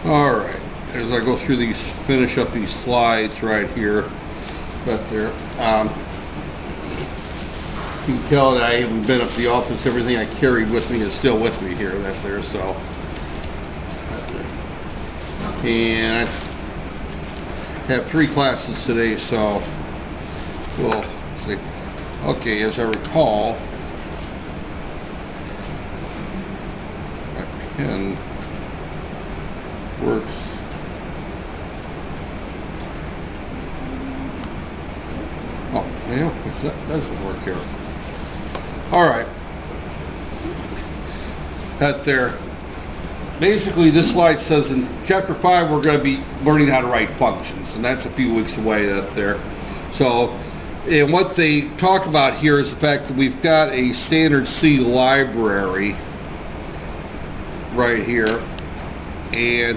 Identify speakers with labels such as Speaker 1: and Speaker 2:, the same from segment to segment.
Speaker 1: All right, as I go through these, finish up these slides right here, that there. You can tell that I haven't been up to the office. Everything I carried with me is still with me here, that there, so. That there. And I have 3 classes today, so we'll see. Okay, as I recall, my pen works. Oh, yeah, that doesn't work here. All right. That there. Basically, this slide says in Chapter 5, we're going to be learning how to write functions, and that's a few weeks away, that there. So, and what they talk about here is the fact that we've got a standard C library right here. And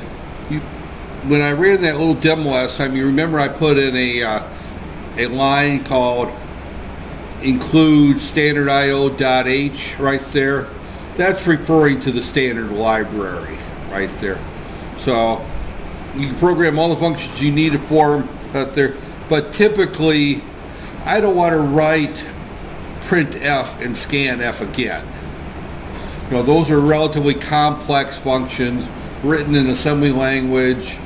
Speaker 1: when I ran that little demo last time, you remember I put in a line called include standard io.h right there. That's referring to the standard library right there. So you can program all the functions you need for them out there, but typically I don't want to write printf and scanf again. You know, those are relatively complex functions written in assembly language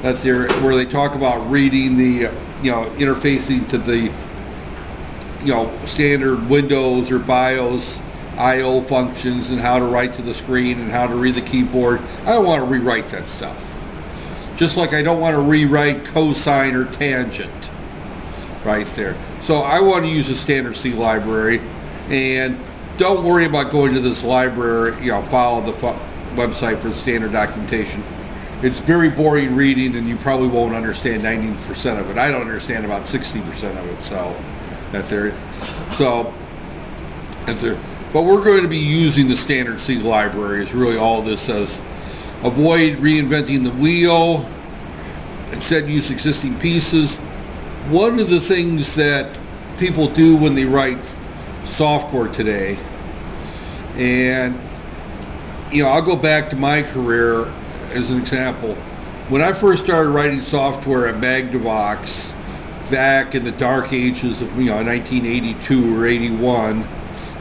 Speaker 1: that they're, where they talk about reading the, you know, interfacing to the, you know, standard Windows or BIOS I/O functions and how to write to the screen and how to read the keyboard. I don't want to rewrite that stuff. Just like I don't want to rewrite cosine or tangent right there. So I want to use a standard C library, and don't worry about going to this library, you know, follow the website for the standard documentation. It's very boring reading, and you probably won't understand 90% of it. I don't understand about 60% of it, so that there. So that there. But we're going to be using the standard C library. Is really all this says. Avoid reinventing the wheel. Instead, use existing pieces. One of the things that people do when they write software today, and you know, I'll go back to my career as an example. When I first started writing software at Magnavox back in the dark ages of, you know, 1982 or 81,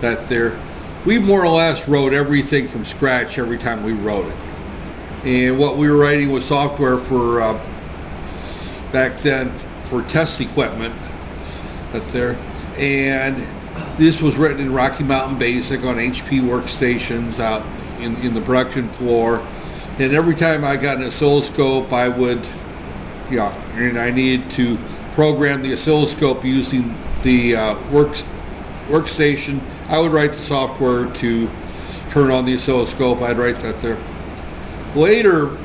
Speaker 1: that there, we more or less wrote everything from scratch every time we wrote it. And what we were writing was software for back then for test equipment that there, and this was written in Rocky Mountain Basic on HP workstations out in the production floor. And every time I got an oscilloscope, I would, you know, and I needed to program the oscilloscope using the workstation, I would write the software to turn on the oscilloscope. I'd write that there. Later,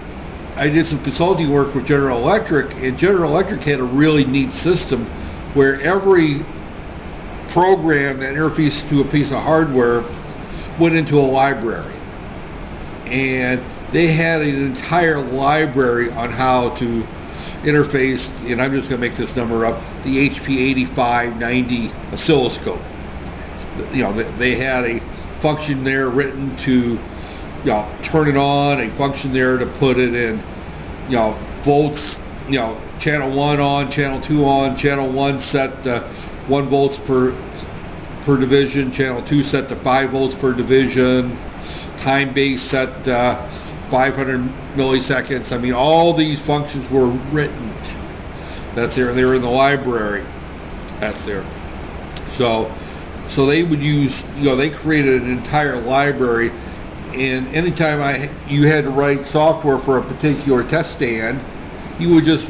Speaker 1: I did some consulting work with General Electric, and General Electric had a really neat system where every program that interfaced to a piece of hardware went into a library. And they had an entire library on how to interface, and I'm just going to make this number up, the HP 8590 oscilloscope. You know, they had a function there written to, you know, turn it on, a function there to put it in, you know, volts, you know, channel 1 on, channel 2 on, channel 1 set 1 volts per division, channel 2 set to 5 volts per division, time base set 500 milliseconds. I mean, all these functions were written that they were in the library at there. So they would use, you know, they created an entire library, and anytime you had to write software for a particular test stand, you would just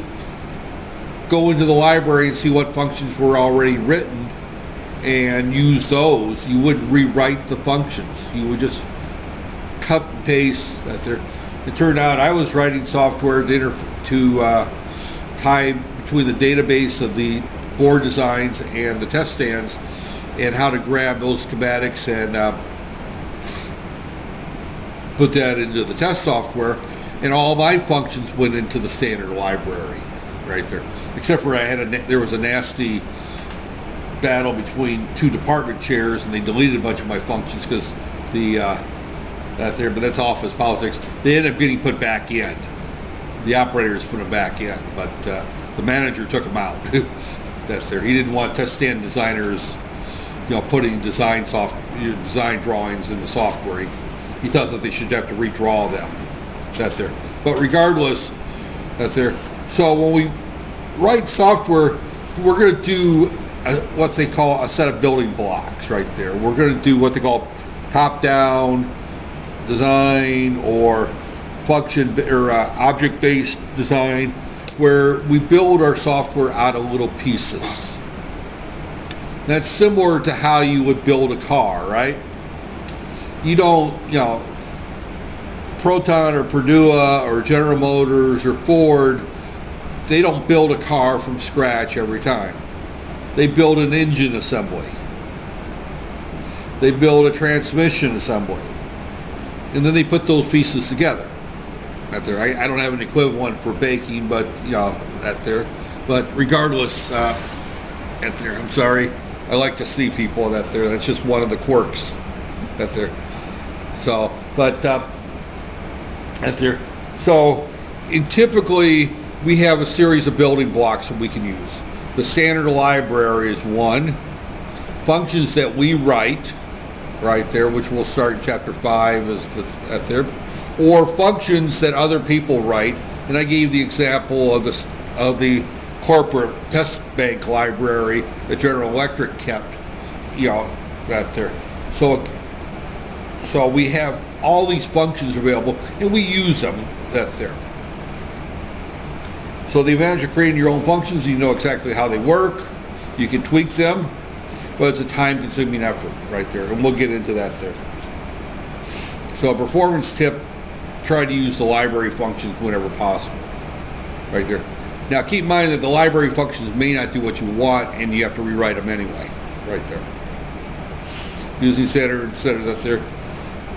Speaker 1: go into the library and see what functions were already written and use those. You wouldn't rewrite the functions. You would just cut and paste that there. It turned out I was writing software to tie between the database of the board designs and the test stands, and how to grab those schematics and put that into the test software, and all my functions went into the standard library right there. Except for there was a nasty battle between 2 department chairs, and they deleted a bunch of my functions because but that's office politics. They ended up getting put back in the operators put them back in, but the manager took them out. That's there. He didn't want test stand designers, putting design drawings in the software. He thought that they should have to redraw them. That there. But regardless, that there. So when we write software, we're going to do what they call a set of building blocks right there. We're going to do what they call top-down design or function or object-based design, where we build our software out of little pieces. That's similar to how you would build a car, right? You don't, Proton or Purdue or General Motors or Ford, they don't build a car from scratch every time. They build an engine assembly. They build a transmission assembly. And then they put those pieces together. That there. I don't have an equivalent for baking, but that there. But regardless, that there. I'm sorry. I like to see people that there. That's just one of the quirks. That there. So, but that there. So, typically we have a series of building blocks that we can use. The standard library is one. Functions that we write, right there, which we'll start in chapter 5 is that there. Or functions that other people write, and I gave the example of the corporate test bank library that General Electric kept, that there. So we have all these functions available, and we use them, that there. So the advantage of creating your own functions, you know exactly how they work, you can tweak them, but it's a time-consuming effort right there, and we'll get into that there. So a performance tip, try to use the library functions whenever possible, right there. Now keep in mind that the library functions may not do what you want, and you have to rewrite them anyway, right there. Using standard instead of that there.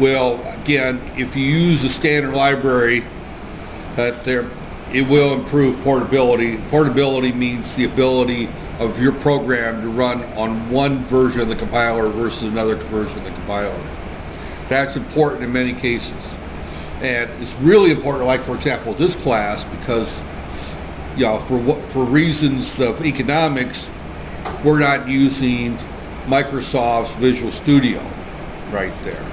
Speaker 1: Well, again, if you use the standard library, that there, it will improve portability. Portability means the ability of your program to run on one version of the compiler versus another version of the compiler. That's important in many cases. And it's really important, like for example, this class, because for reasons of economics, we're not using Microsoft's Visual Studio right there.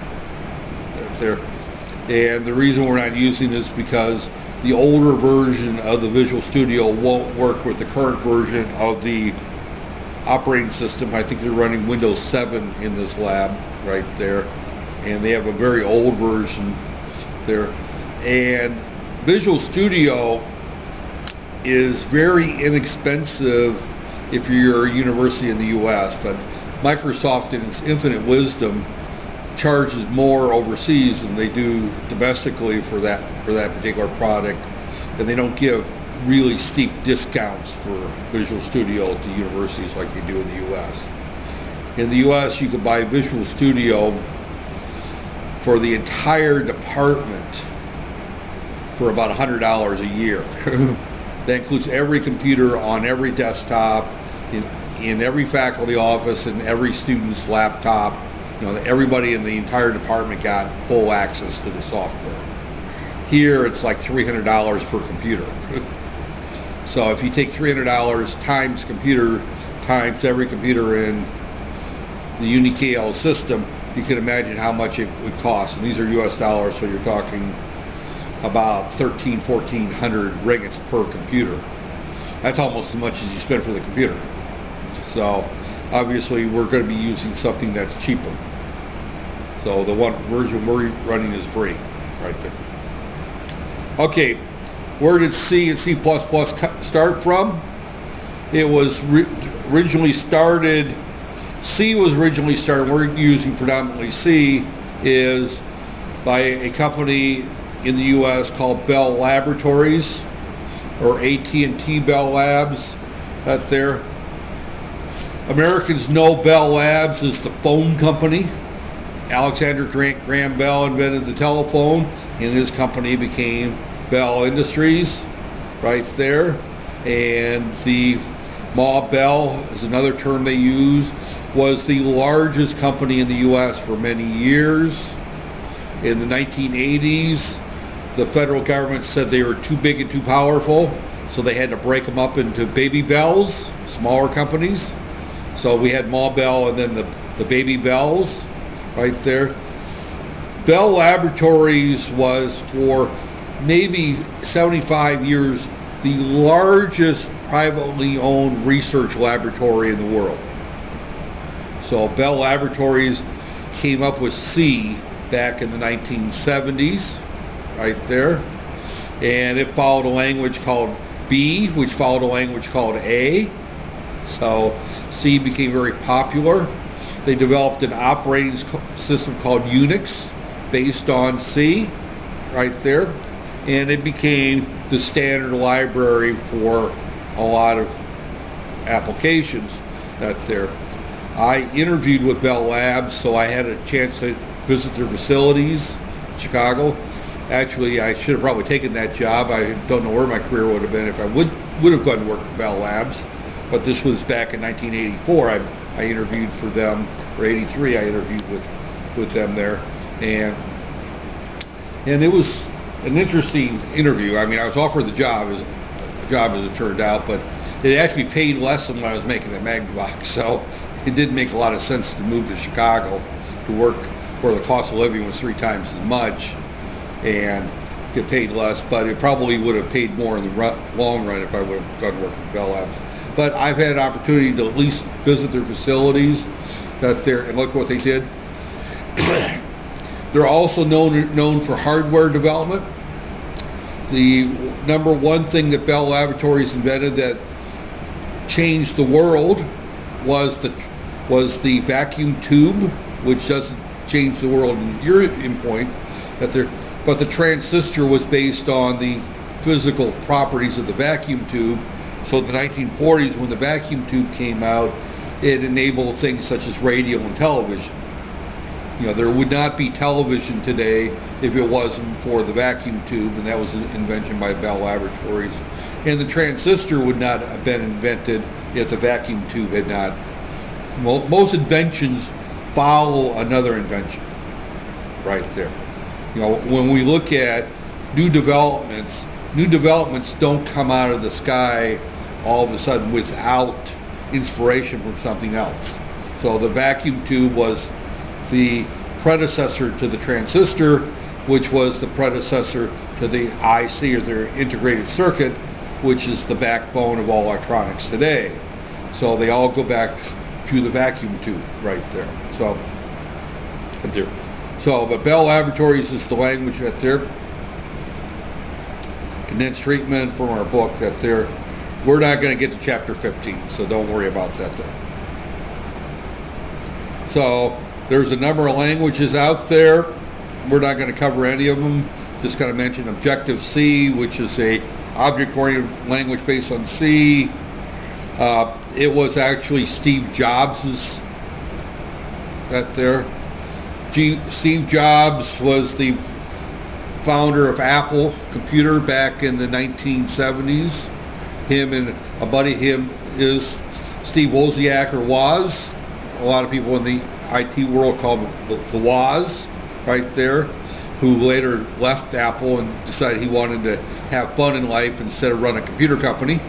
Speaker 1: And the reason we're not using this is because the older version of the Visual Studio won't work with the current version of the operating system. I think they're running Windows 7 in this lab right there, and they have a very old version there. And Visual Studio is very inexpensive if you're a university in the US, but Microsoft in its infinite wisdom charges more overseas than they do domestically for that particular product, and they don't give really steep discounts for Visual Studio to universities like they do in the US. In the US, you could buy Visual Studio for the entire department for about $100 a year. That includes every computer on every desktop, in every faculty office, and every student's laptop. Everybody in the entire department got full access to the software. Here, it's like $300 per computer. So if you take $300 times computer times every computer in the UniKL system, you can imagine how much it would cost. And these are US dollars, so you're talking about 1,400 ringgits per computer. That's almost as much as you spend for the computer. So obviously we're going to be using something that's cheaper. So the one version we're running is free, right there. Okay, where did C and C++ start from? It was originally started, C was originally started, we're using predominantly C, is by a company in the US called Bell Laboratories, or AT&T Bell Labs, out there. Americans know Bell Labs as the phone company. Alexander Graham Bell invented the telephone, and his company became Bell Industries, right there. And the Ma Bell is another term they use, was the largest company in the US for many years. In the 1980s, the federal government said they were too big and too powerful, so they had to break them up into Baby Bells, smaller companies. So we had Ma Bell and then the Baby Bells right there. Bell Laboratories was for maybe 75 years the largest privately owned research laboratory in the world. So Bell Laboratories came up with C back in the 1970s, right there. And it followed a language called B, which followed a language called A. So C became very popular. They developed an operating system called Unix based on C, right there. And it became the standard library for a lot of applications that there. I interviewed with Bell Labs, so I had a chance to visit their facilities in Chicago. Actually, I should have probably taken that job. I don't know where my career would have been if I would have gone to work for Bell Labs. But this was back in 1984. I interviewed for them, or 83. I interviewed with them there, and it was an interesting interview. I mean, I was offered the job as it turned out, but it actually paid less than what I was making at Magnavox. So it didn't make a lot of sense to move to Chicago to work where the cost of living was 3 times as much and get paid less, but it probably would have paid more in the long run if I would have gone to work for Bell Labs. But I've had an opportunity to at least visit their facilities and look what they did. They're also known for hardware development. The number one thing that Bell Laboratories invented that changed the world was the vacuum tube, which doesn't change the world in your point. But the transistor was based on the physical properties of the vacuum tube. So in the 1940s, when the vacuum tube came out, it enabled things such as radio and television. You know, there would not be television today if it wasn't for the vacuum tube, and that was an invention by Bell Laboratories. And the transistor would not have been invented if the vacuum tube had not. Most inventions follow another invention, right there. You know, when we look at new developments don't come out of the sky all of a sudden without inspiration from something else. So the vacuum tube was the predecessor to the transistor, which was the predecessor to the IC, or their integrated circuit, which is the backbone of all electronics today. So they all go back to the vacuum tube right there. But Bell Laboratories is the language that they're condensed treatment from our book that they're. We're not going to get to chapter 15, so don't worry about that there. So there's a number of languages out there. We're not going to cover any of them. Just going to mention Objective-C, which is a object-oriented language based on C. It was actually Steve Jobs' that there. Steve Jobs was the founder of Apple Computer back in the 1970s. Him and a buddy of him is Steve Wozniak, or Woz. A lot of people in the IT world call him the Woz, right there, who later left Apple and decided he wanted to have fun in life instead of run a computer company,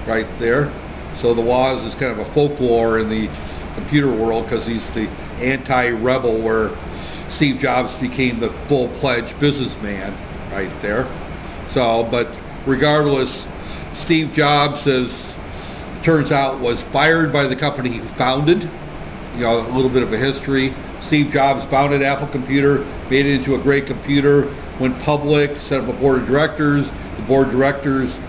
Speaker 1: right there. So the Woz is kind of a folklore in the computer world because he's the anti-rebel, where Steve Jobs became the full-fledged businessman right there. So, but regardless, Steve Jobs, as it turns out, was fired by the company he founded. You know, a little bit of a history. Steve Jobs founded Apple Computer, made it into a great computer, went public, set up a board of directors. The board of directors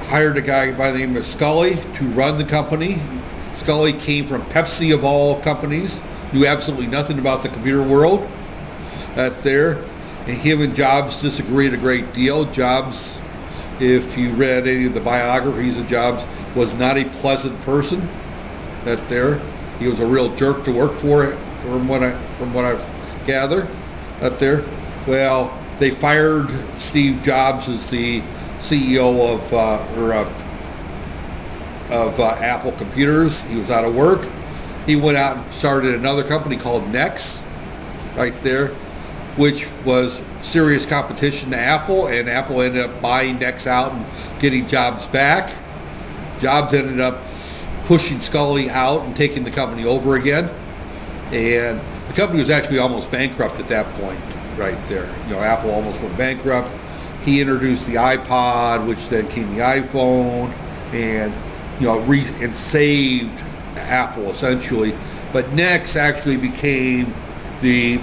Speaker 1: hired a guy by the name of Scully to run the company. Scully came from Pepsi, of all companies, knew absolutely nothing about the computer world. And him and Jobs disagreed a great deal. Jobs, if you read any of the biographies of Jobs, was not a pleasant person. He was a real jerk to work for, from what I've gathered. Well, they fired Steve Jobs as the CEO of Apple Computers. He was out of work. He went out and started another company called Nex, right there. which was serious competition to Apple, and Apple ended up buying NeXT out and getting Jobs back. Jobs ended up pushing Scully out and taking the company over again, and the company was actually almost bankrupt at that point, right there. Apple almost went bankrupt. He introduced the iPod, which then came the iPhone, and and saved Apple essentially. But NeXT actually became the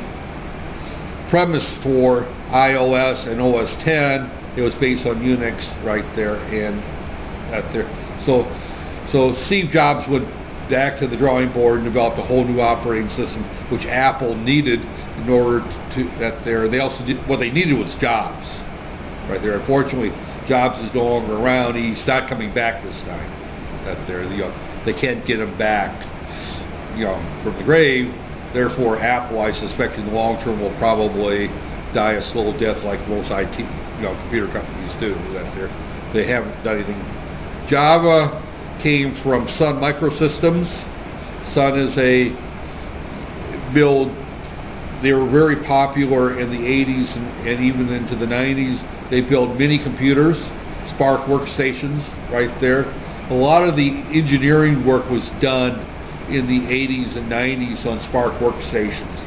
Speaker 1: premise for iOS and OS 10. It was based on Unix right there, and that there. So Steve Jobs went back to the drawing board and developed a whole new operating system, which Apple needed in order to that there. They also did what they needed was Jobs, right there. Unfortunately, Jobs is no longer around. He's not coming back this time. That there, they can't get him back, from the grave. Therefore, Apple, I suspect, in the long term, will probably die a slow death like most IT, computer companies do. That they haven't done anything. Java came from Sun Microsystems. Sun is a build. They were very popular in the 80s and even into the 90s. They built mini computers, Spark workstations, right there. A lot of the engineering work was done in the 80s and 90s on Spark workstations.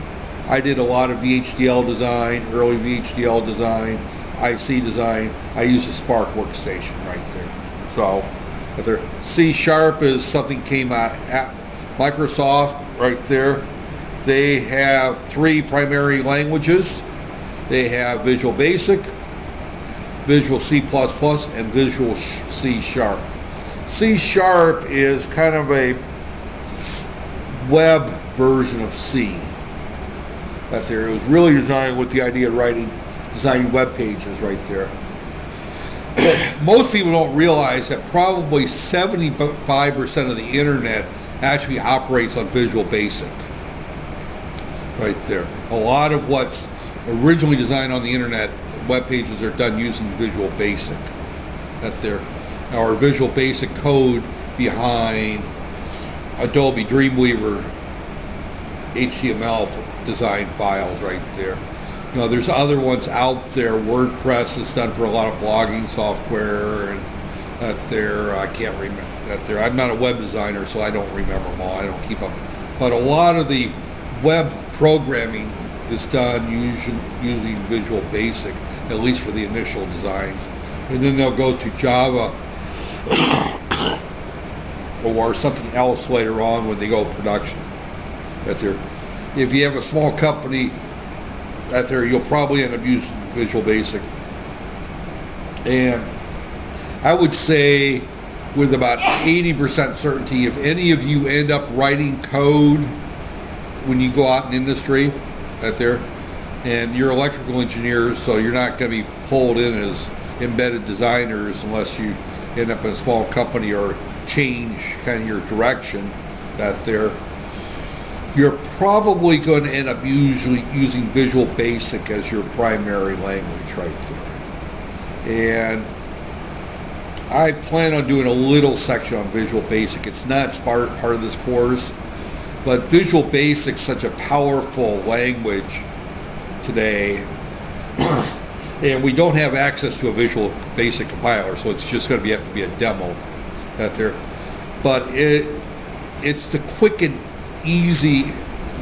Speaker 1: I did a lot of VHDL design, early VHDL design, IC design. I used a Spark workstation right there. So, C# is something came out at Microsoft right there. They have 3 primary languages. They have Visual Basic, Visual C++, and Visual C#. C# is kind of a web version of C. That there, it was really designed with the idea of designing web pages right there. Most people don't realize that probably 75% of the internet actually operates on Visual Basic. Right there. A lot of what's originally designed on the internet, web pages are done using Visual Basic. That there. Our Visual Basic code behind Adobe Dreamweaver HTML design files right there. There's other ones out there. WordPress is done for a lot of blogging software, and that there, I can't remember that there. I'm not a web designer, so I don't remember them all. I don't keep up. But a lot of the web programming is done using Visual Basic, at least for the initial designs. And then they'll go to Java or something else later on when they go production. If you have a small company, you'll probably end up using Visual Basic. And I would say with about 80% certainty, if any of you end up writing code when you go out in industry, and you're electrical engineers, so you're not going to be pulled in as embedded designers unless you end up in a small company or change kind of your direction, you're probably going to end up usually using Visual Basic as your primary language right there. And I plan on doing a little section on Visual Basic. It's not part of this course, but Visual Basic is such a powerful language today, and we don't have access to a Visual Basic compiler, so it's just going to have to be a demo there. But it's the quick and easy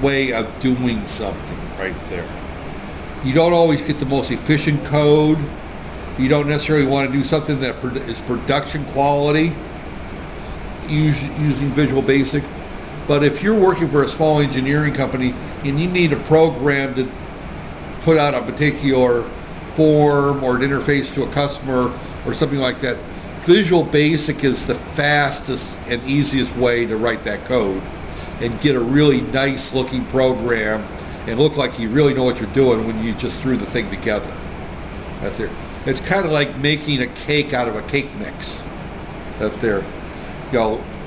Speaker 1: way of doing something right there. You don't always get the most efficient code. You don't necessarily want to do something that is production quality using Visual Basic. But if you're working for a small engineering company and you need a program to put out a particular form or an interface to a customer or something like that, Visual Basic is the fastest and easiest way to write that code and get a really nice looking program and look like you really know what you're doing when you just threw the thing together. It's kind of like making a cake out of a cake mix.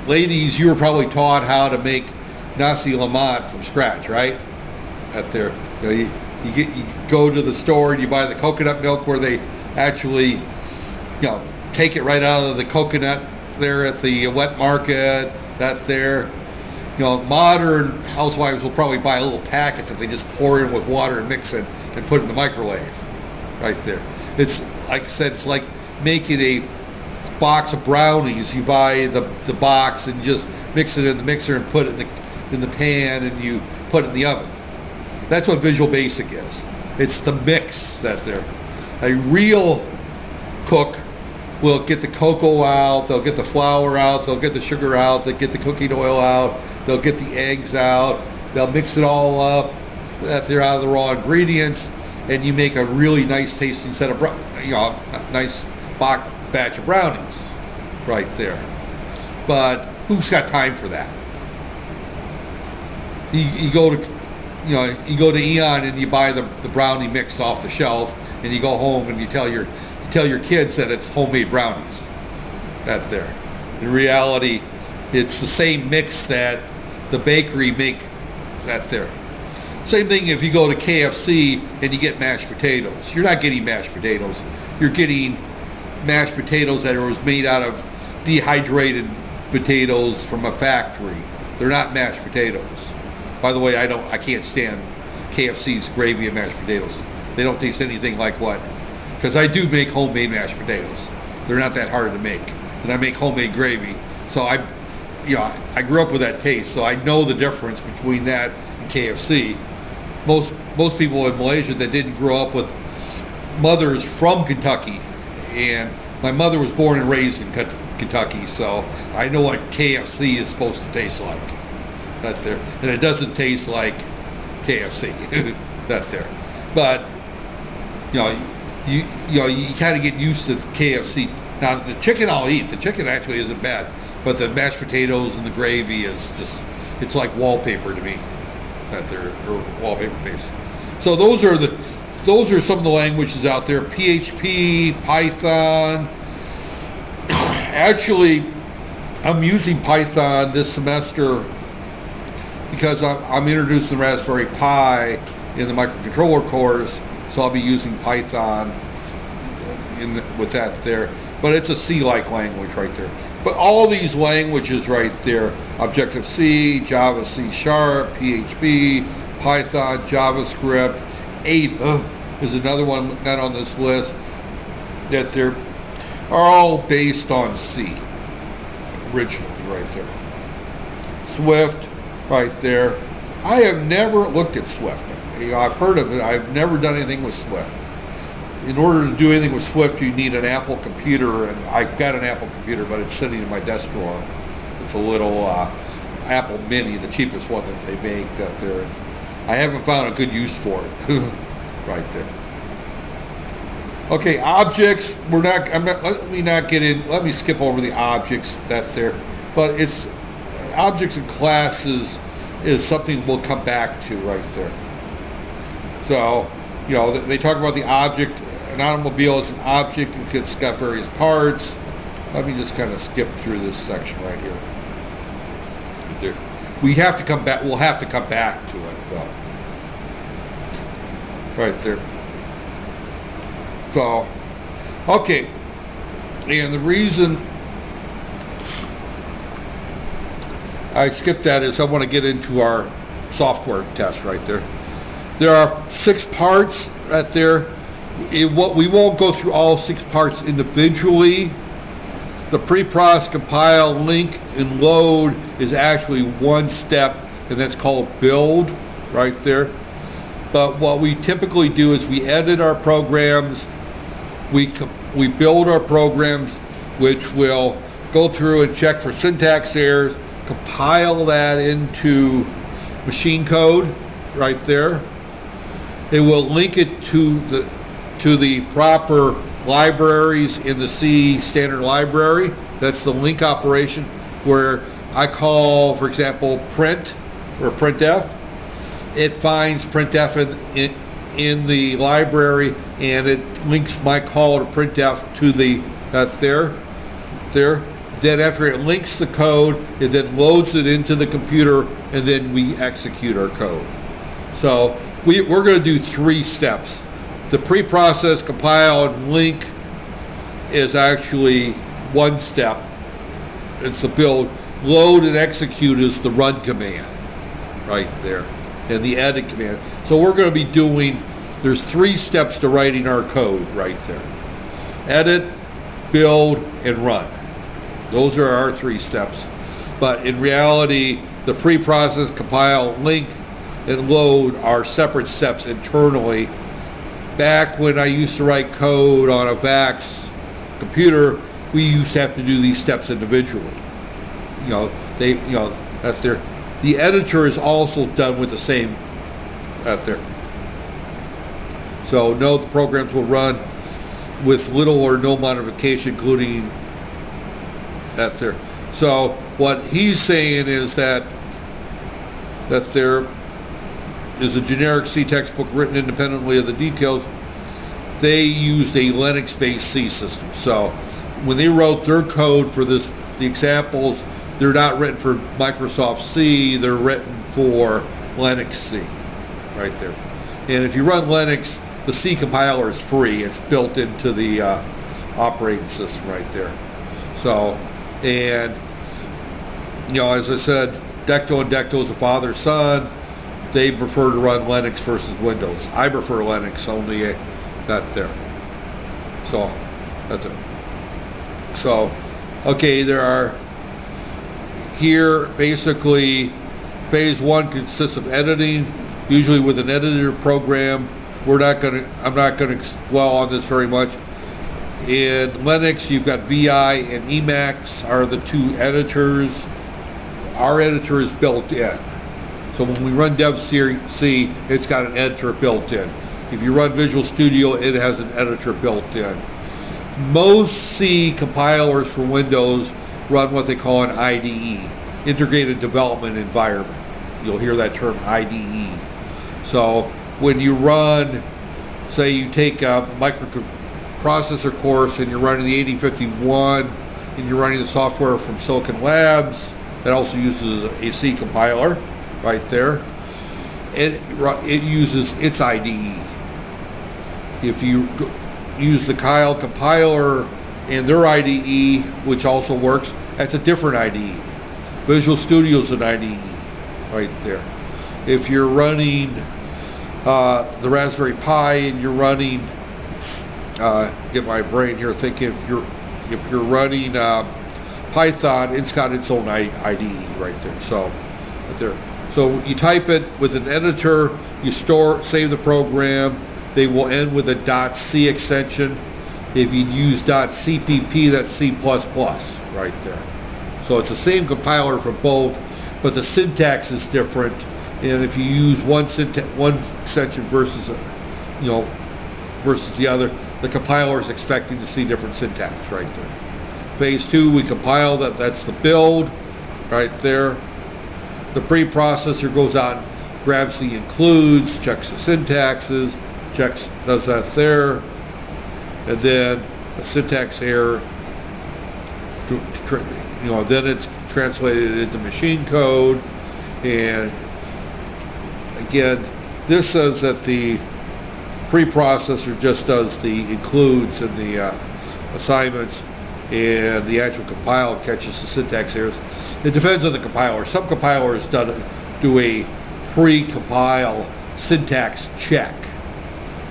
Speaker 1: Ladies, you were probably taught how to make nasi lemak from scratch, right? You go to the store and you buy the coconut milk where they actually, take it right out of the coconut there at the wet market. Modern housewives will probably buy a little packet that they just pour in with water and mix it and put it in the microwave, right there. It's like I said, it's like making a box of brownies. You buy the box and just mix it in the mixer and put it in the pan and you put it in the oven. That's what Visual Basic is. It's the mix that there. A real cook will get the cocoa out, they'll get the flour out, they'll get the sugar out, they'll get the cooking oil out, they'll get the eggs out, they'll mix it all up, that they're out of the raw ingredients, and you make a really nice tasting set of, nice batch of brownies right there. But who's got time for that? You go to Eon and you buy the brownie mix off the shelf, and you go home and you tell your kids that it's homemade brownies. That there. In reality, it's the same mix that the bakery make. That there. Same thing if you go to KFC and you get mashed potatoes. You're not getting mashed potatoes. You're getting mashed potatoes that was made out of dehydrated potatoes from a factory. They're not mashed potatoes. By the way, I can't stand KFC's gravy and mashed potatoes. They don't taste anything like what? Because I do make homemade mashed potatoes. They're not that hard to make. And I make homemade gravy. So I grew up with that taste, so I know the difference between that and KFC. Most people in Malaysia that didn't grow up with mothers from Kentucky, and my mother was born and raised in Kentucky, so I know what KFC is supposed to taste like. That there, and it doesn't taste like KFC. That there, but you kind of get used to KFC. Now the chicken I'll eat. The chicken actually isn't bad, but the mashed potatoes and the gravy is it's like wallpaper to me. That there, or wallpaper paste. So those are some of the languages out there. PHP, Python. Actually, I'm using Python this semester because I'm introducing the Raspberry Pi in the microcontroller course, so I'll be using Python with that there. But it's a C-like language right there. But all these languages right there, Objective-C, Java, C#, PHP, Python, JavaScript, Ada is another one not on this list, that they're all based on C originally right there. Swift right there. I have never looked at Swift. I've heard of it. I've never done anything with Swift. In order to do anything with Swift, you need an Apple computer, and I've got an Apple computer, but it's sitting in my desk drawer. It's a little Apple Mini, the cheapest one that they make. That there, I haven't found a good use for it. Right there. Okay, objects. Let me skip over the objects that there, but it's objects and classes is something we'll come back to right there. So, they talk about the object. An automobile is an object. It's got various parts. Let me just kind of skip through this section right here. There. We have to come back. We'll have to come back to it, though. Right there. So, okay. And the reason I skipped that is I want to get into our software test right there. There are 6 parts right there. We won't go through all 6 parts individually. The pre-process, compile, link, and load is actually one step, and that's called build right there. But what we typically do is we edit our programs, we build our programs, which will go through and check for syntax errors, compile that into machine code right there. It will link it to the proper libraries in the C standard library. That's the link operation, where I call, for example, print or printf. It finds printf in the library, and it links my call to printf to the there. Then after it links the code, it then loads it into the computer, and then we execute our code. So we're going to do 3 steps. The pre-process, compile, and link is actually one step. It's the build. load and execute is the run command right there, and the edit command. So we're going to be doing, there's 3 steps to writing our code right there. Edit, build, and run. Those are our 3 steps. But in reality, the pre-process, compile, link, and load are separate steps internally. Back when I used to write code on a VAX computer, we used to have to do these steps individually. That's there. The editor is also done with the same out there. So no, the programs will run with little or no modification, including that there. So what he's saying is that there is a generic C textbook written independently of the details. They used a Linux-based C system. So when they wrote their code for this, the examples, they're not written for Microsoft C, they're written for Linux C, right there. And if you run Linux, the C compiler is free. It's built into the operating system right there. So, and, as I said, Decto and Decto is a father-son. They prefer to run Linux versus Windows. I prefer Linux, only not there. So, that's it. So, okay, there are here basically phase 1 consists of editing, usually with an editor program. I'm not gonna dwell on this very much. In Linux, you've got VI and Emacs are the 2 editors. Our editor is built in. So when we run Dev C, it's got an editor built in. If you run Visual Studio, it has an editor built in. Most C compilers for Windows run what they call an IDE, Integrated Development Environment. You'll hear that term, IDE. So when you run, say you take a microprocessor course and you're running the 8051 and you're running the software from Silicon Labs, that also uses a C compiler right there. It uses its IDE. If you use the Kyle compiler and their IDE, which also works, that's a different IDE. Visual Studio is an IDE right there. If you're running the Raspberry Pi and you're running, get my brain here thinking, if you're running Python, it's got its own IDE right there. So right there. So you type it with an editor, you save the program. They will end with a .c extension. If you use .cpp, that's C++ right there. So it's the same compiler for both, but the syntax is different. And if you use one extension versus the other, the compiler is expecting to see different syntax right there. Phase 2, we compile that. That's the build right there. The preprocessor goes out and grabs the includes, checks the syntaxes, does that there, and then a syntax error, then it's translated into machine code. And again, this says that the preprocessor just does the includes and the assignments, and the actual compile catches the syntax errors. It depends on the compiler. Some compilers do a pre-compile syntax check,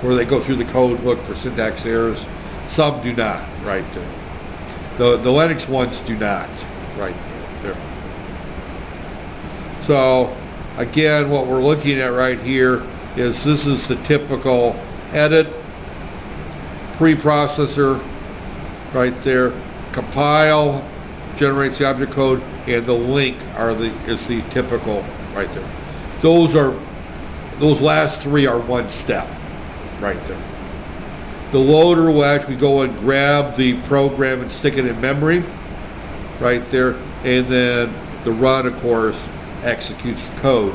Speaker 1: where they go through the code, look for syntax errors. Some do not, right there. The Linux ones do not, right there. So, again, what we're looking at right here is this is the typical edit, preprocessor, right there. Compile generates the object code, and the link is the typical right there. Those last 3 are one step. Right there. The loader will actually go and grab the program and stick it in memory, right there, and then the run, of course, executes the code.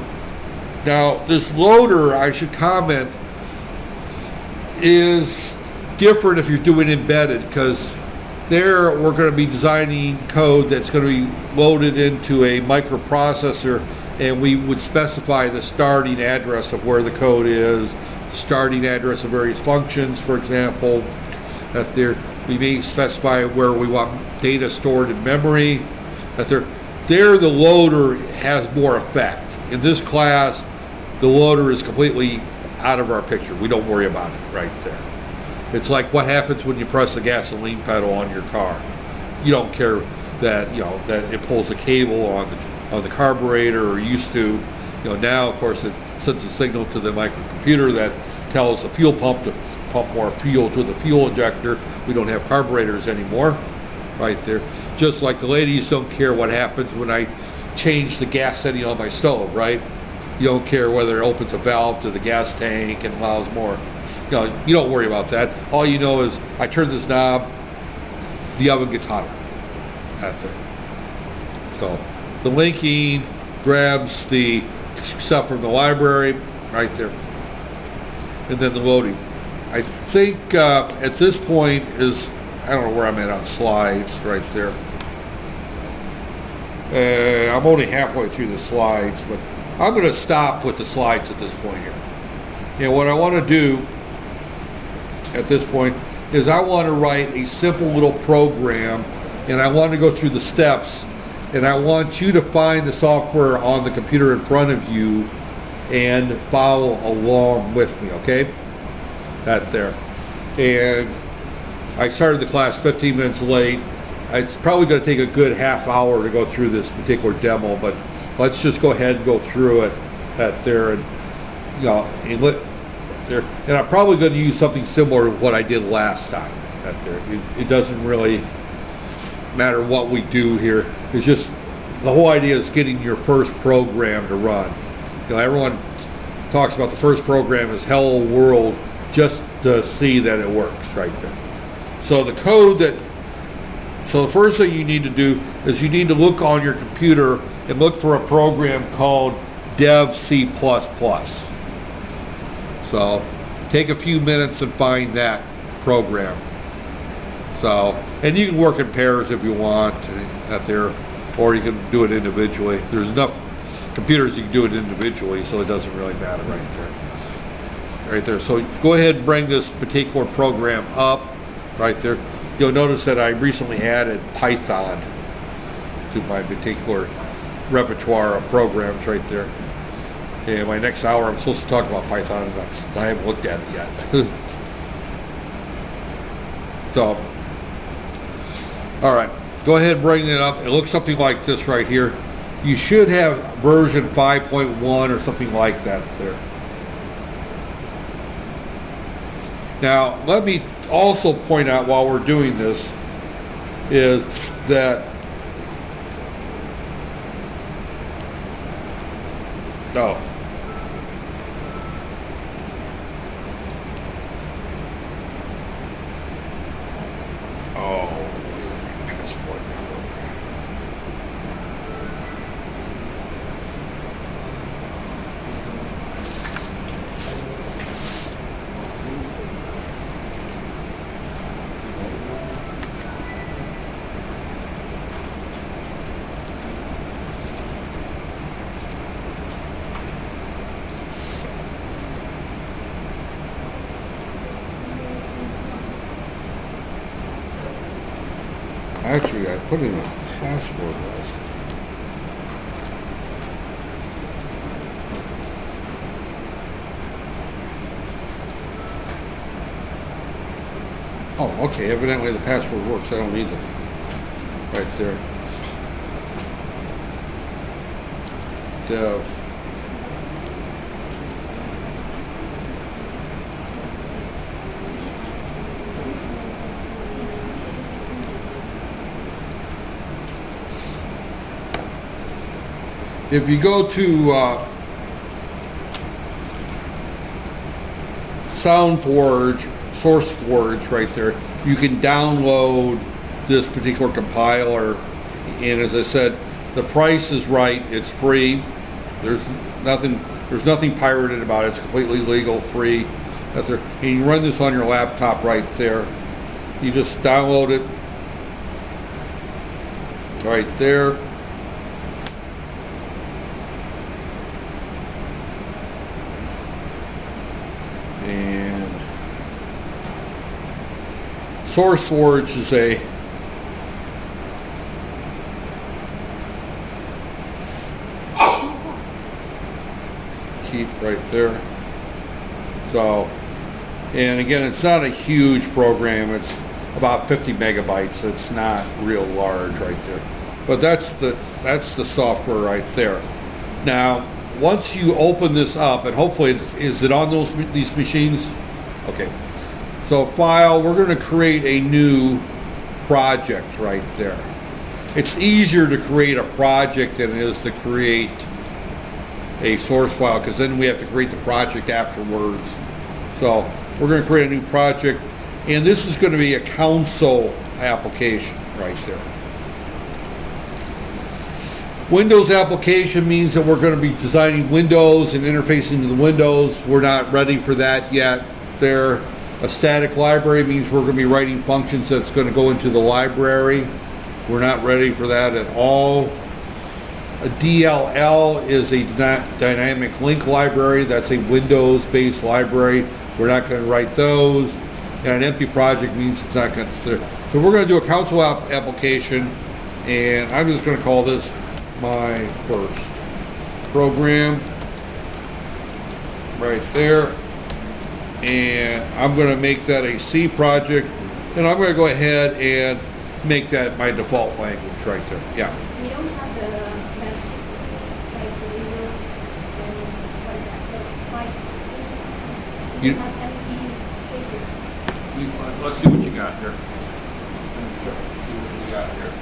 Speaker 1: Now, this loader, I should comment, is different if you're doing embedded, because there we're going to be designing code that's going to be loaded into a microprocessor, and we would specify the starting address of where the code is, starting address of various functions, for example, we may specify where we want data stored in memory, there the loader has more effect. In this class, the loader is completely out of our picture. We don't worry about it right there. It's like what happens when you press the gasoline pedal on your car. You don't care that, you know, that it pulls a cable on the carburetor, or used to. You know, now of course it sends a signal to the microcomputer that tells the fuel pump to pump more fuel to the fuel injector. We don't have carburetors anymore, right there. Just like the ladies don't care what happens when I change the gas setting on my stove, right? You don't care whether it opens a valve to the gas tank and allows more. You know, you don't worry about that. All you know is I turn this knob, the oven gets hotter out there. So the linking grabs the stuff from the library right there, and then the loading. I think at this point is, I don't know where I'm at on slides right there. I'm only halfway through the slides, but I'm going to stop with the slides at this point here. And what I want to do at this point is I want to write a simple little program, and I want to go through the steps, and I want you to find the software on the computer in front of you and follow along with me, okay? That there. And I started the class 15 minutes late. It's probably going to take a good half hour to go through this particular demo, but let's just go ahead and go through it at there, and you know, there. And I'm probably going to use something similar to what I did last time at there. It doesn't really matter what we do here. It's just the whole idea is getting your first program to run. You know, everyone talks about the first program as Hello World, just to see that it works right there. So the code that, so the first thing you need to do is you need to look on your computer and look for a program called Dev C++. So take a few minutes and find that program. So, and you can work in pairs if you want out there, or you can do it individually. There's enough computers you can do it individually, so it doesn't really matter right there. Right there. So go ahead and bring this particular program up right there. You'll notice that I recently added Python to my particular repertoire of programs right there. And my next hour, I'm supposed to talk about Python, and I haven't looked at it yet. So, all right, go ahead and bring it up. It looks something like this right here. You should have version 5.1 or something like that there. Now, let me also point out while we're doing this is that passport number. Actually, I put in a password list. Oh, okay, evidently the password works. I don't need them. Right there. Dev. If you go to SoundForge, SourceForge right there, you can download this particular compiler, and as I said, the price is right, it's free. There's nothing pirated about it. It's completely legal, free. And you run this on your laptop right there. You just download it right there. And SourceForge is sheet right there. So, and again, it's not a huge program. It's about 50 megabytes. It's not real large right there. But that's the software right there. Now, once you open this up, and hopefully is it on these machines? Okay. So file, we're going to create a new project right there. It's easier to create a project than it is to create a source file, because then we have to create the project afterwards. So we're going to create a new project, and this is going to be a console application right there. Windows application means that we're going to be designing windows and interfacing to the windows. We're not ready for that yet. There, a static library means we're going to be writing functions that's going to go into the library. We're not ready for that at all. A DLL is a dynamic link library. That's a Windows-based library. We're not going to write those. And an empty project means it's not going to. So we're going to do a console application, and I'm just going to call this my first program right there. And I'm going to make that a C project, and I'm going to go ahead and make that my default language right there. Yeah.
Speaker 2: We don't have the basic like the Windows and what is that? Those white things. We have empty spaces.
Speaker 1: Let's see what you got here. Let's see what you got here.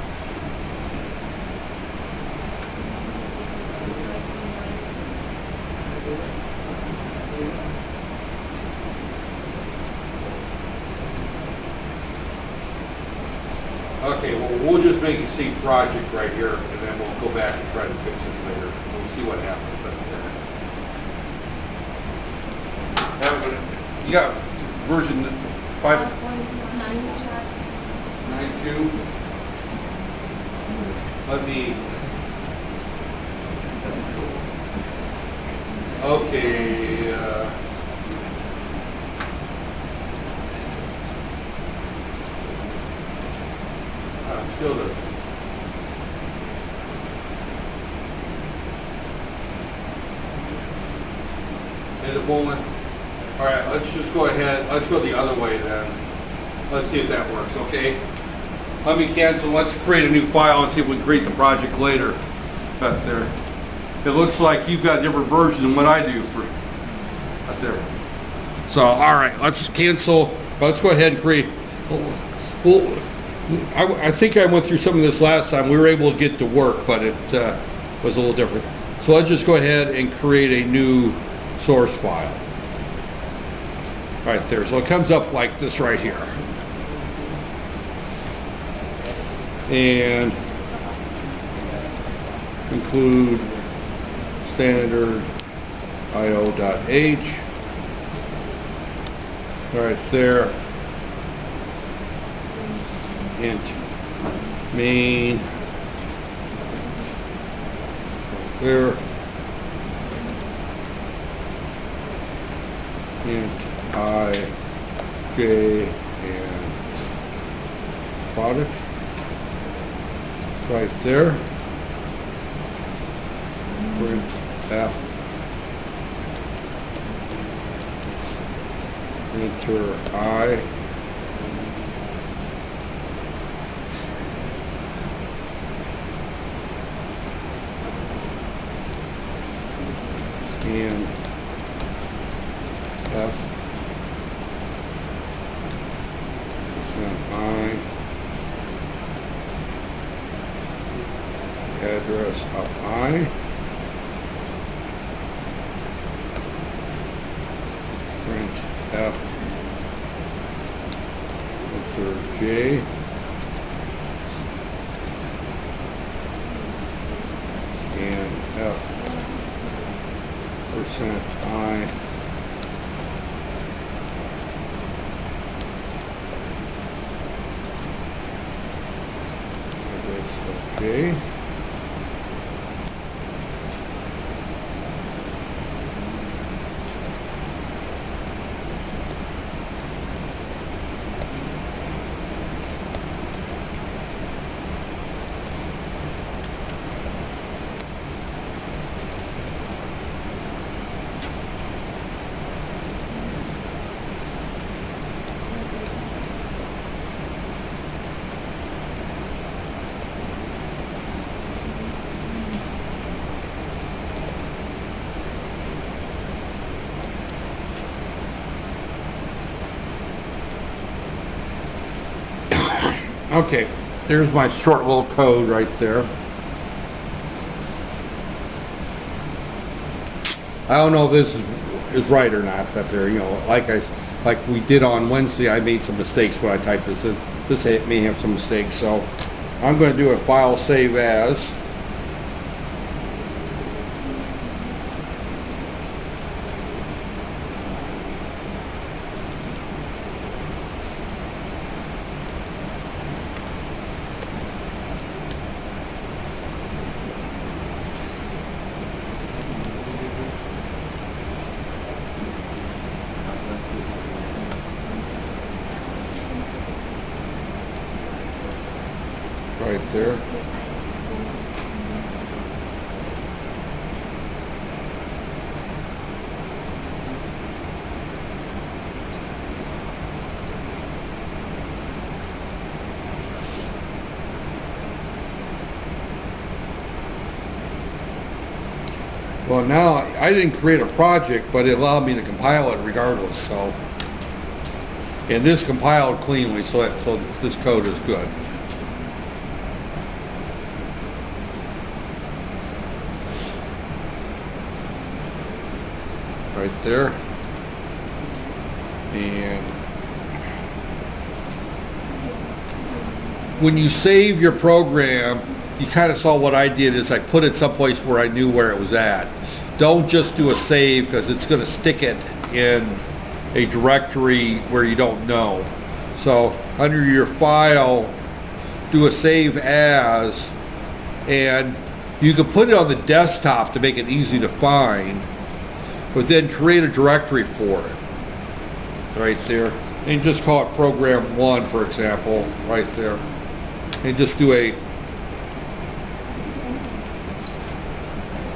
Speaker 1: Okay, well, we'll just make a C project right here, and then we'll go back and try to fix it later. We'll see what happens. You got version 5.92. Let me. Okay. Still doesn't. And it won't. All right, let's just go ahead. Let's go the other way then. Let's see if that works, okay? Let me cancel. Let's create a new file and see if we can create the project later. Back there. It looks like you've got a different version than what I do for right there. So, all right, let's cancel. Let's go ahead and create. Well, I think I went through some of this last time. We were able to get to work, but it was a little different. So let's just go ahead and create a new source file. Right there. So it comes up like this right here. And include standard io.h. Right there. Int main. Right there. Int I, J, and product. Right there. Print F. Enter I. Scan F. I. Address of I. Print F. Enter J. Scan F. Percent I. Okay. Okay, there's my short little code right there. I don't know if this is right or not, that there, you know, like we did on Wednesday, I made some mistakes when I typed this in. This may have some mistakes, so I'm going to do a file save as. Right there. Well, now I didn't create a project, but it allowed me to compile it regardless, so. And this compiled cleanly, so this code is good. Right there. And when you save your program, you kind of saw what I did is I put it someplace where I knew where it was at. Don't just do a save because it's going to stick it in a directory where you don't know. So under your file, do a save as, and you can put it on the desktop to make it easy to find, but then create a directory for it right there, and just call it program 1, for example, right there, and just do a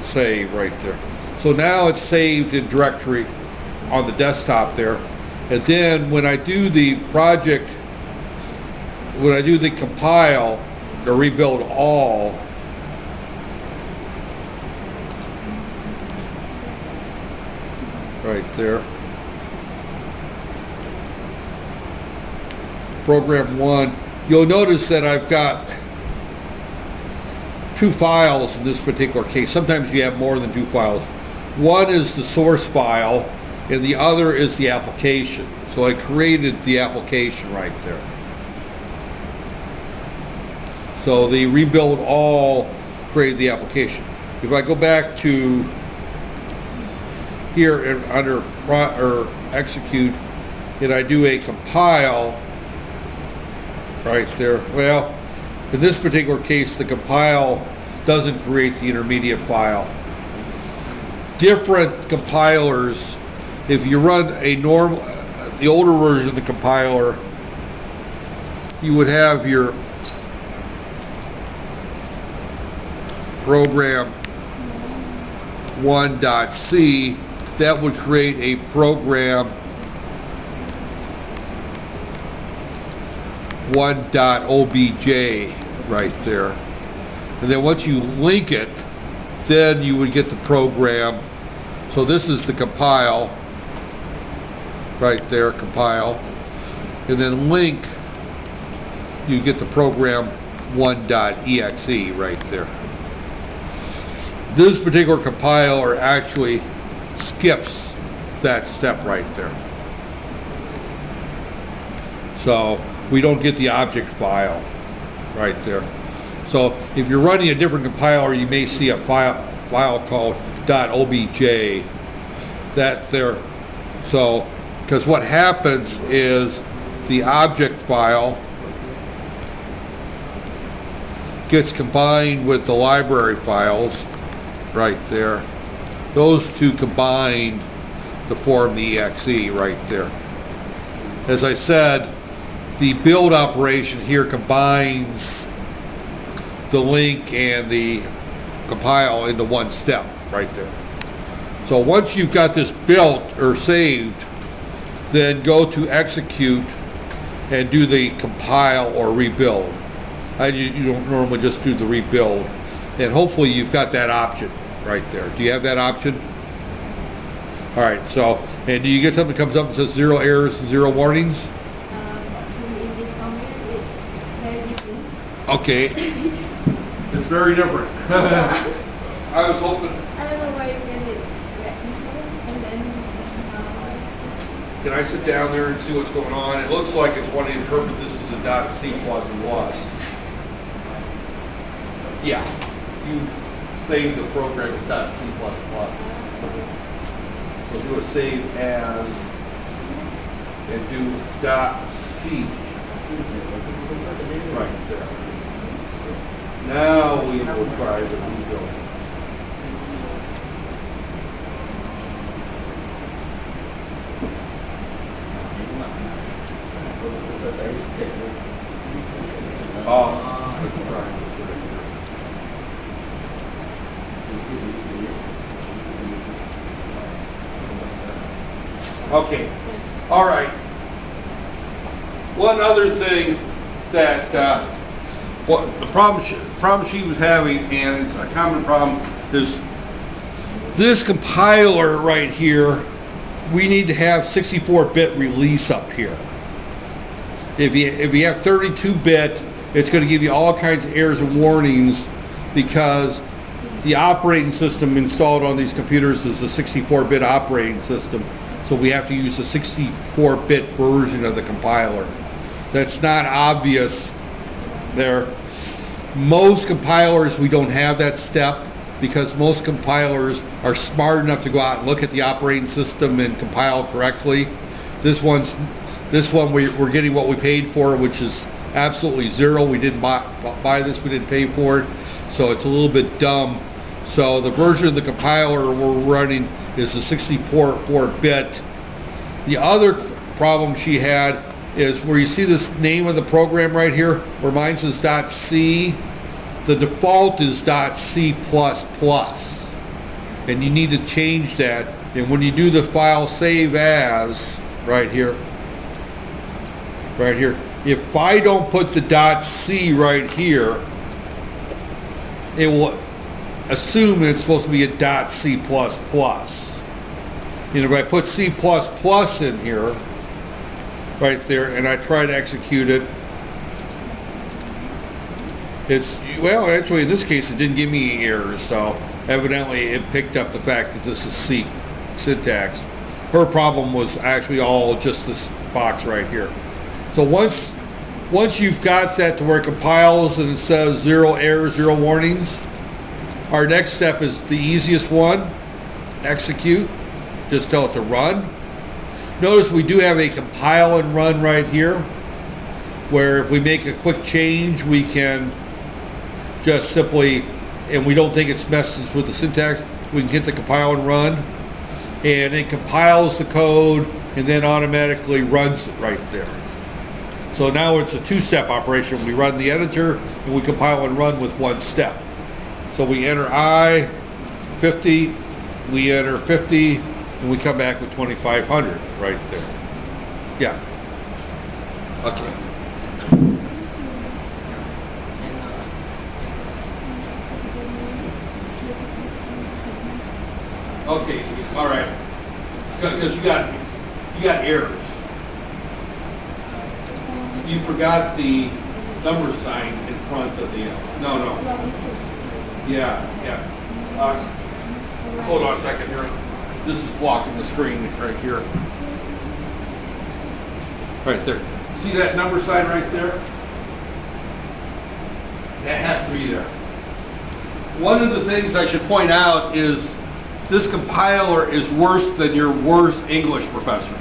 Speaker 1: save right there. So now it's saved in directory on the desktop there, and then when I do the project, when I do the compile or rebuild all, right there, program 1, you'll notice that I've got 2 files in this particular case. Sometimes you have more than 2 files. One is the source file and the other is the application. So I created the application right there. So the rebuild all created the application. If I go back to here and under execute, and I do a compile right there, well, in this particular case, the compile doesn't create the intermediate file. Different compilers, if you run a normal, the older version of the compiler, you would have your program 1.c, that would create a program 1.obj right there. And then once you link it, then you would get the program. So this is the compile right there, compile. And then link, you get the program 1.exe right there. This particular compiler actually skips that step right there. So we don't get the object file right there. So if you're running a different compiler, you may see a file called .obj that there. So, because what happens is the object file gets combined with the library files right there. Those two combined to form the exe right there. As I said, the build operation here combines the link and the compile into one step right there. So once you've got this built or saved, then go to execute and do the compile or rebuild. You don't normally just do the rebuild. And hopefully you've got that option right there. Do you have that option? All right, so, and do you get something that comes up and says 0 errors and 0 warnings?
Speaker 2: Actually, in this computer, it's very
Speaker 1: Okay. It's very different. I was hoping.
Speaker 2: I don't know why it's getting rectangle and then
Speaker 1: Can I sit down there and see what's going on? It looks like it's wanting to interpret this as a .c plus plus. Yes. You save the program as .c plus plus. We'll do a save as and do .c. Right there. Now we will try the rebuild. Oh, let's try this right here. Okay. All right. One other thing that what the problem she was having, and it's a common problem, is this compiler right here. We need to have 64-bit release up here. If you have 32-bit, it's going to give you all kinds of errors and warnings because the operating system installed on these computers is a 64-bit operating system. So we have to use a 64-bit version of the compiler. That's not obvious there. Most compilers, we don't have that step because most compilers are smart enough to go out and look at the operating system and compile correctly. This one we're getting what we paid for, which is absolutely zero. We didn't buy this, we didn't pay for it, so it's a little bit dumb. So the version of the compiler we're running is a 64-bit. The other problem she had is where you see this name of the program right here, where mine says .c, the default is .c++, and you need to change that. And when you do the file save as, right here, if I don't put the .c right here, it will assume it's supposed to be a .c++. And if I put C++ in here, right there, and I try to execute it, it's, well, actually in this case it didn't give me any errors, so evidently it picked up the fact that this is C syntax. Her problem was actually all just this box right here. So once you've got that to where it compiles and it says 0 errors, 0 warnings, our next step is the easiest one, execute. Just tell it to run. Notice we do have a compile and run right here, where if we make a quick change, we can just simply, and we don't think it's messes with the syntax, we can hit the compile and run, and it compiles the code and then automatically runs it right there. So now it's a two-step operation. We run the editor and we compile and run with one step. So we enter I, 50, we enter 50, and we come back with 2,500 right there. Yeah. Okay. Okay. All right. Because you got errors. You forgot the number sign in front of the no. Yeah. Hold on a second here. This is blocking the screen right here. Right there. See that number sign right there? That has to be there. One of the things I should point out is this compiler is worse than your worst English professor.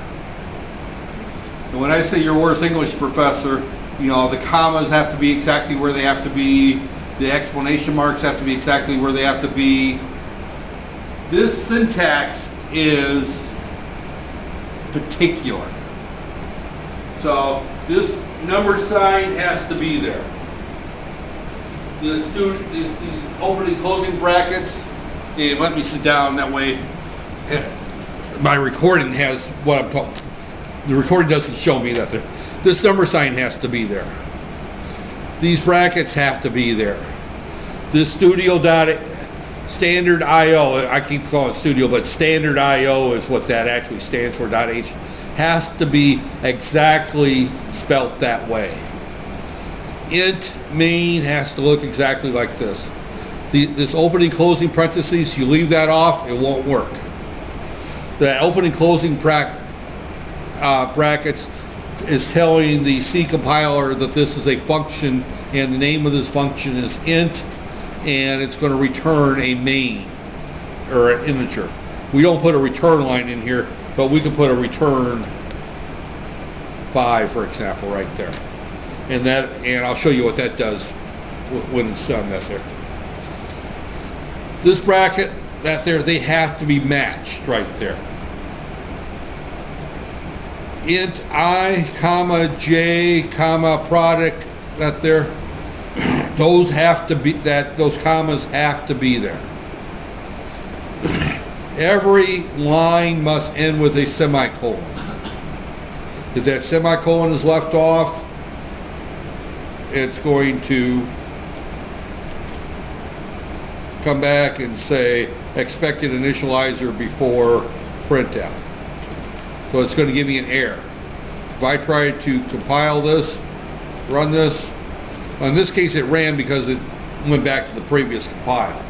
Speaker 1: And when I say your worst English professor, you know, the commas have to be exactly where they have to be, the exclamation marks have to be exactly where they have to be. This syntax is particular. So this number sign has to be there. These opening and closing brackets, and let me sit down that way. My recording has what I'm talking. The recording doesn't show me that there. This number sign has to be there. These brackets have to be there. This standard IO, I keep calling it studio, but standard IO is what that actually stands for, .h, has to be exactly spelt that way. int main has to look exactly like this. This opening closing parentheses, you leave that off, it won't work. The opening closing brackets is telling the C compiler that this is a function and the name of this function is int, and it's going to return a main or an integer. We don't put a return line in here, but we can put a return 5, for example, right there. And I'll show you what that does when it's done, that there. This bracket, that there, they have to be matched right there. Int I, comma, j, comma, product, that there, those have to be, those commas have to be there. Every line must end with a semicolon. If that semicolon is left off, it's going to come back and say expected initializer before printf. So it's going to give me an error. If I try to compile this, run this, in this case it ran because it went back to the previous compile.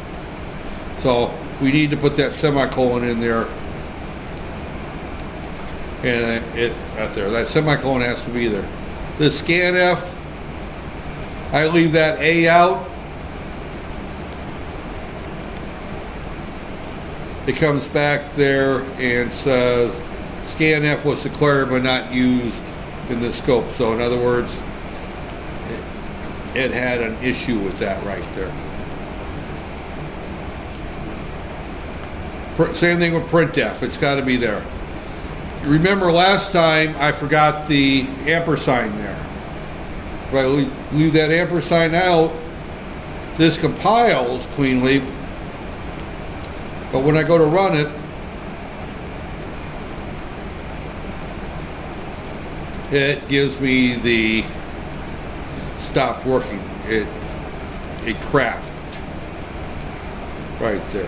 Speaker 1: So we need to put that semicolon in there, and right there, that semicolon has to be there. The scanf, I leave that A out. It comes back there and says scanf was declared but not used in the scope. So in other words, it had an issue with that right there. Same thing with printf, it's got to be there. Remember last time I forgot the ampersand there. If I leave that ampersand out, this compiles cleanly, but when I go to run it, it gives me the stopped working. It crashed right there.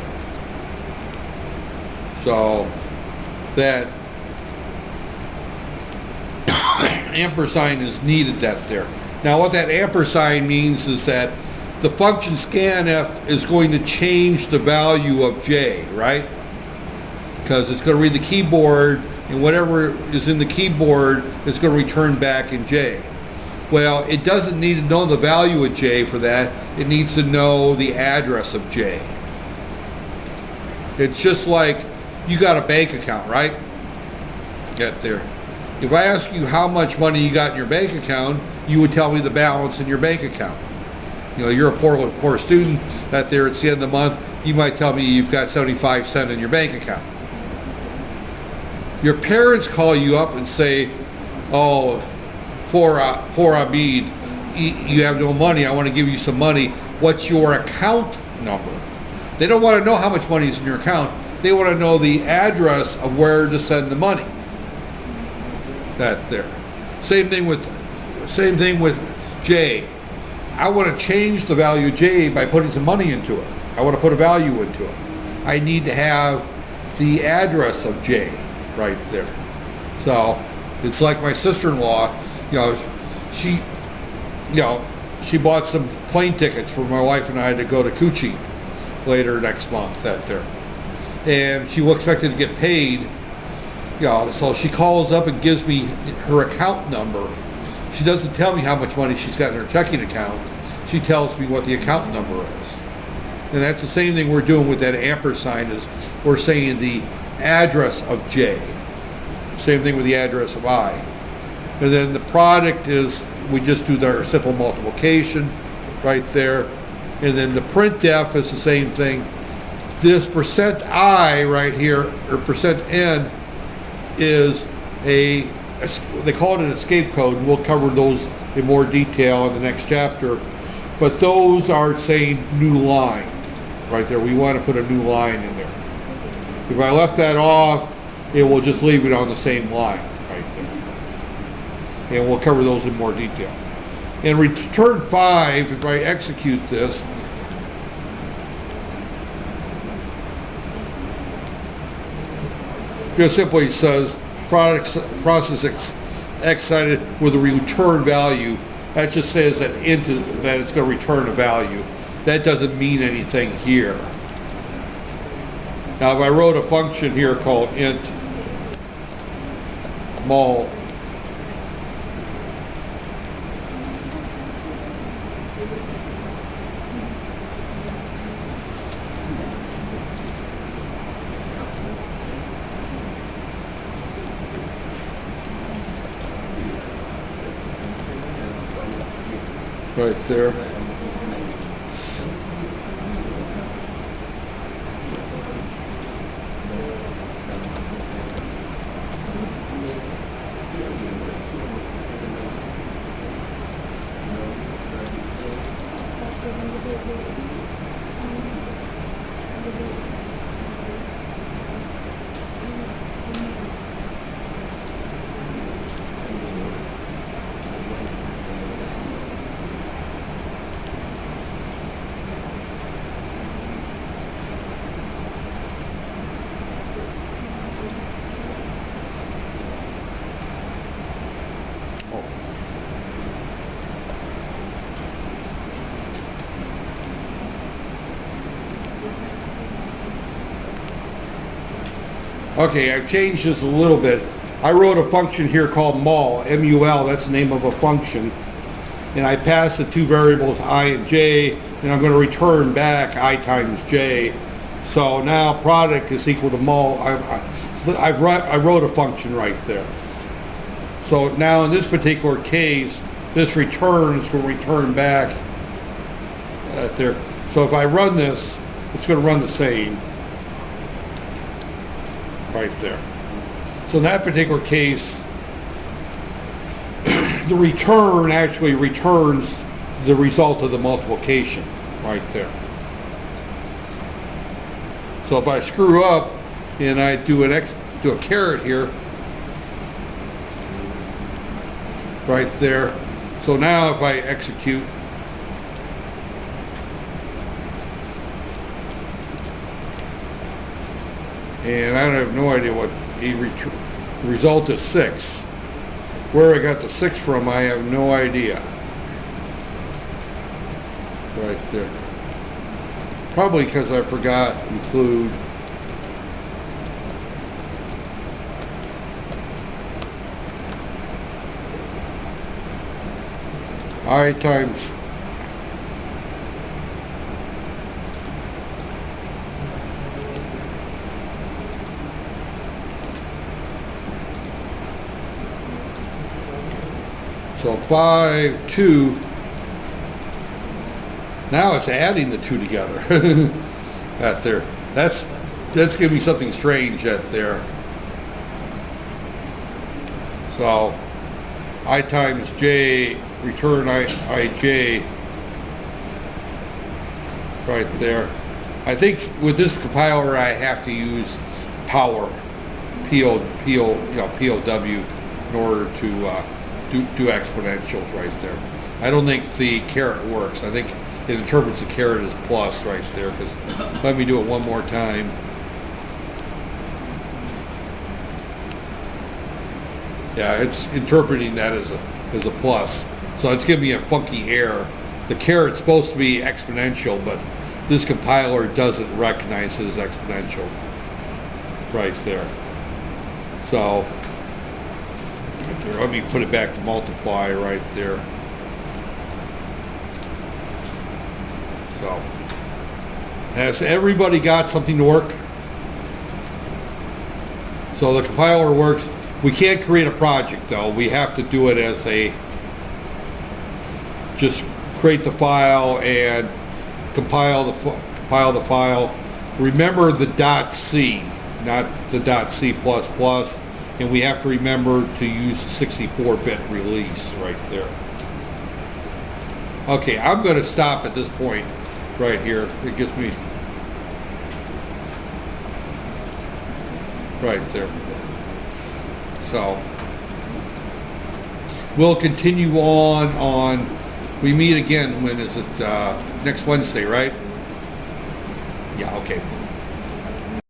Speaker 1: So that ampersand is needed that there. Now what that ampersand means is that the function scanf is going to change the value of j, right? Because it's going to read the keyboard, and whatever is in the keyboard is going to return back in j. Well, it doesn't need to know the value of j for that. It needs to know the address of j. It's just like you got a bank account, right? Get there. If I ask you how much money you got in your bank account, you would tell me the balance in your bank account. You know, you're a poor student that there at the end of the month, you might tell me you've got 75 cents in your bank account. Your parents call you up and say, oh, poor Abid, you have no money, I want to give you some money. What's your account number? They don't want to know how much money is in your account. They want to know the address of where to send the money. That there. Same thing with J. I want to change the value of J by putting some money into it. I want to put a value into it. I need to have the address of J right there. So it's like my sister-in-law, she bought some plane tickets for my wife and I to go to Coochie later next month, that there. And she was expected to get paid, so she calls up and gives me her account number. She doesn't tell me how much money she's got in her checking account. She tells me what the account number is. And that's the same thing we're doing with that ampersand, is we're saying the address of J. Same thing with the address of I. And then the product is, we just do our simple multiplication right there. And then the printf is the same thing. This %i right here, or %n, is they call it an escape code, and we'll cover those in more detail in the next chapter. But those are saying new line right there. We want to put a new line in there. If I left that off, it will just leave it on the same line right there. And we'll cover those in more detail. And return 5, if I execute this, just simply says process excited with a return value That just says that that it's going to return a value. That doesn't mean anything here. Now, if I wrote a function here called int mul, right there. Okay, I've changed this a little bit. I wrote a function here called mul, M-U-L, that's the name of a function. And I passed the two variables I and j, and I'm going to return back I times j. So now product is equal to mul. I wrote a function right there. So now in this particular case, this return is going to return back there. So if I run this, it's going to run the same. Right there. So in that particular case, the return actually returns the result of the multiplication right there. So if I screw up and I do a caret here, right there. So now if I execute, and I have no idea what the result is 6. Where I got the 6 from, I have no idea. Right there. Probably because I forgot to include I times so 5, 2. Now it's adding the two together. That there. That's giving me something strange at there. So I times j return ij right there. I think with this compiler I have to use power, POW in order to do exponentials right there. I don't think the caret works. I think it interprets the caret as plus right there. Because let me do it one more time. Yeah, it's interpreting that as a plus. So it's giving me a funky error. The caret's supposed to be exponential, but this compiler doesn't recognize it as exponential. Right there. So let me put it back to multiply right there. So, has everybody got something to work? So the compiler works. We can't create a project though. We have to do it as just create the file and compile the file. Remember the .c, not the .c++. And we have to remember to use 64-bit release right there. Okay, I'm going to stop at this point right here. It gives me right there. So we'll continue on. We meet again. When is it? Next Wednesday, right? Yeah. Okay.